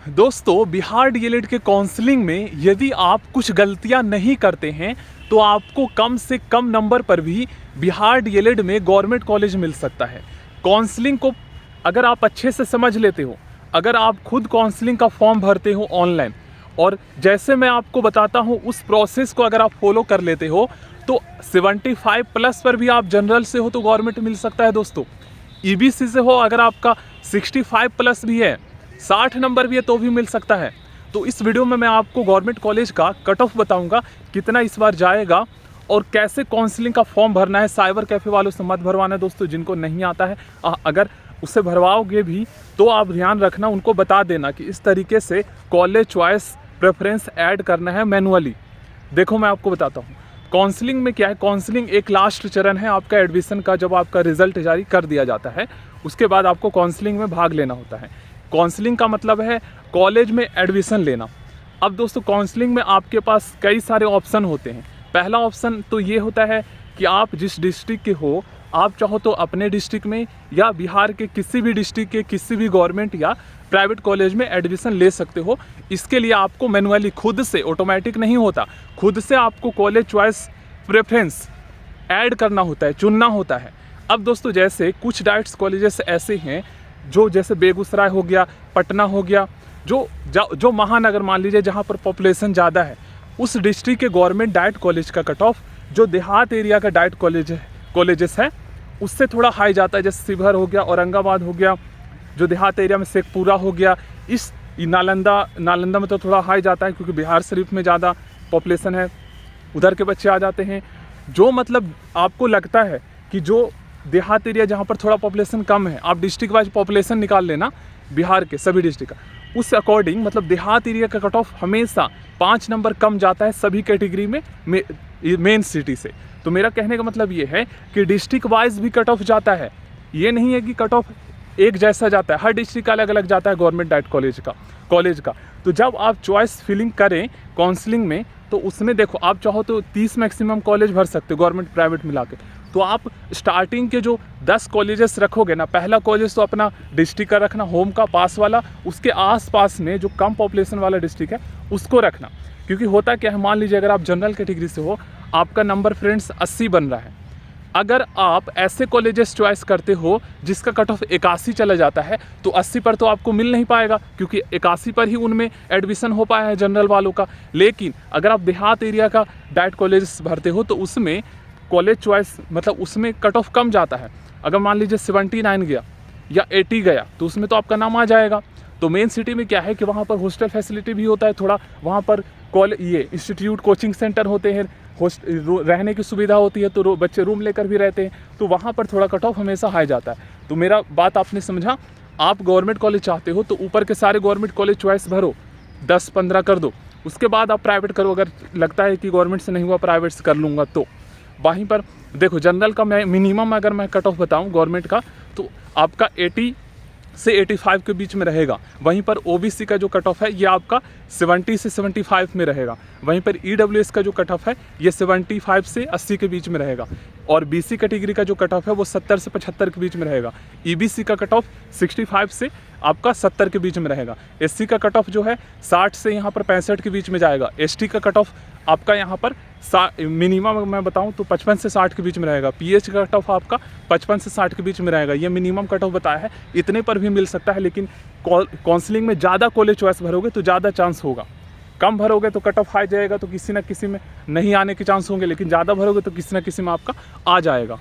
दोस्तों, बिहार डीएलएड के काउंसलिंग में यदि आप कुछ गलतियां नहीं करते हैं तो आपको कम से कम नंबर पर भी बिहार डीएलएड में गवर्नमेंट कॉलेज मिल सकता है। काउंसलिंग को अगर आप अच्छे से समझ लेते हो, अगर आप खुद काउंसलिंग का फॉर्म भरते हो ऑनलाइन और जैसे मैं आपको बताता हूं उस प्रोसेस को अगर आप फॉलो कर लेते हो तो 75 प्लस पर भी आप जनरल से हो तो गवर्नमेंट मिल सकता है। दोस्तों, ईबीसी से हो अगर आपका 65 प्लस भी है, 60 नंबर भी है तो भी मिल सकता है। तो इस वीडियो में मैं आपको गवर्नमेंट कॉलेज का कट ऑफ बताऊंगा कितना इस बार जाएगा और कैसे काउंसलिंग का फॉर्म भरना है। साइबर कैफ़े वालों से मत भरवाना है दोस्तों, जिनको नहीं आता है। अगर उससे भरवाओगे भी तो आप ध्यान रखना, उनको बता देना कि इस तरीके से कॉलेज चॉइस प्रेफरेंस ऐड करना है मैनुअली। देखो मैं आपको बताता हूँ काउंसलिंग में क्या है। काउंसलिंग एक लास्ट चरण है आपका एडमिशन का। जब आपका रिजल्ट जारी कर दिया जाता है उसके बाद आपको काउंसलिंग में भाग लेना होता है। काउंसलिंग का मतलब है कॉलेज में एडमिशन लेना। अब दोस्तों, काउंसलिंग में आपके पास कई सारे ऑप्शन होते हैं। पहला ऑप्शन तो ये होता है कि आप जिस डिस्ट्रिक्ट के हो, आप चाहो तो अपने डिस्ट्रिक्ट में या बिहार के किसी भी डिस्ट्रिक्ट के किसी भी गवर्नमेंट या प्राइवेट कॉलेज में एडमिशन ले सकते हो। इसके लिए आपको मैनुअली खुद से, ऑटोमेटिक नहीं होता, खुद से आपको कॉलेज चॉइस प्रेफरेंस ऐड करना होता है, चुनना होता है। अब दोस्तों, जैसे कुछ डाइट्स कॉलेजेस ऐसे हैं जो जैसे बेगूसराय हो गया, पटना हो गया, जो महानगर मान लीजिए जहाँ पर पॉपुलेशन ज़्यादा है, उस डिस्ट्रिक्ट के गवर्नमेंट डाइट कॉलेज का कट ऑफ जो देहात एरिया का डाइट कॉलेजेस है उससे थोड़ा हाई जाता है। जैसे शिवहर हो गया, औरंगाबाद हो गया, जो देहात एरिया में शेखपुरा हो गया, इस नालंदा में तो थोड़ा हाई जाता है क्योंकि बिहार शरीफ में ज़्यादा पॉपुलेशन है, उधर के बच्चे आ जाते हैं। जो मतलब आपको लगता है कि जो देहात एरिया जहाँ पर थोड़ा पॉपुलेशन कम है, आप डिस्ट्रिक्ट वाइज पॉपुलेशन निकाल लेना बिहार के सभी डिस्ट्रिक्ट का, उस अकॉर्डिंग मतलब देहात एरिया का कट ऑफ हमेशा 5 नंबर कम जाता है सभी कैटेगरी में मेन सिटी से। तो मेरा कहने का मतलब ये है कि डिस्ट्रिक्ट वाइज भी कट ऑफ जाता है। ये नहीं है कि कट ऑफ एक जैसा जाता है, हर डिस्ट्रिक्ट का अलग अलग जाता है गवर्नमेंट डाइट कॉलेज का। तो जब आप चॉइस फिलिंग करें काउंसलिंग में तो उसमें देखो, आप चाहो तो 30 मैक्सिमम कॉलेज भर सकते हो गवर्नमेंट प्राइवेट मिला के। तो आप स्टार्टिंग के जो 10 कॉलेजेस रखोगे ना, पहला कॉलेज तो अपना डिस्ट्रिक्ट का रखना, होम का पास वाला, उसके आसपास में जो कम पॉपुलेशन वाला डिस्ट्रिक्ट है उसको रखना। क्योंकि होता क्या है, मान लीजिए अगर आप जनरल कैटेगरी से हो, आपका नंबर फ्रेंड्स 80 बन रहा है, अगर आप ऐसे कॉलेजेस चॉइस करते हो जिसका कट ऑफ 81 चला जाता है तो 80 पर तो आपको मिल नहीं पाएगा, क्योंकि 81 पर ही उनमें एडमिशन हो पाया है जनरल वालों का। लेकिन अगर आप देहात एरिया का डाइट कॉलेज भरते हो तो उसमें कॉलेज चॉइस मतलब उसमें कट ऑफ कम जाता है। अगर मान लीजिए 79 गया या 80 गया तो उसमें तो आपका नाम आ जाएगा। तो मेन सिटी में क्या है कि वहाँ पर हॉस्टल फैसिलिटी भी होता है थोड़ा, वहाँ पर ये इंस्टीट्यूट कोचिंग सेंटर होते हैं, रहने की सुविधा होती है, तो बच्चे रूम लेकर भी रहते हैं, तो वहाँ पर थोड़ा कट ऑफ हमेशा हाई जाता है। तो मेरा बात आपने समझा। आप गवर्नमेंट कॉलेज चाहते हो तो ऊपर के सारे गवर्नमेंट कॉलेज चॉइस भरो, 10-15 कर दो, उसके बाद आप प्राइवेट करो। अगर लगता है कि गवर्नमेंट से नहीं हुआ, प्राइवेट से कर लूँगा, तो वहीं पर देखो जनरल का मैं मिनिमम अगर मैं कट ऑफ बताऊँ गवर्नमेंट का तो आपका 80 से 85 के बीच में रहेगा। वहीं पर ओबीसी का जो कट ऑफ है ये आपका 70 से 75 में रहेगा। वहीं पर ईडब्ल्यूएस का जो कट ऑफ है ये 75 से 80 के बीच में रहेगा। और बीसी कैटेगरी का जो कट ऑफ है वो 70 से 75 के बीच में रहेगा। ईबीसी का कट ऑफ 65 से आपका 70 के बीच में रहेगा। एससी का कट ऑफ जो है 60 से यहाँ पर 65 के बीच में जाएगा। एसटी का कट ऑफ आपका यहाँ पर मिनिमम मैं बताऊँ तो 55 से 60 के बीच में रहेगा। पीएच का कट ऑफ आपका 55 से 60 के बीच में रहेगा। ये मिनिमम कट ऑफ बताया है, इतने पर भी मिल सकता है। लेकिन काउंसलिंग में ज़्यादा कॉलेज चॉइस भरोगे तो ज़्यादा चांस होगा, कम भरोगे तो कट ऑफ हाई जाएगा तो किसी न किसी में नहीं आने के चांस होंगे, लेकिन ज़्यादा भरोगे तो किसी न किसी में आपका आ जाएगा।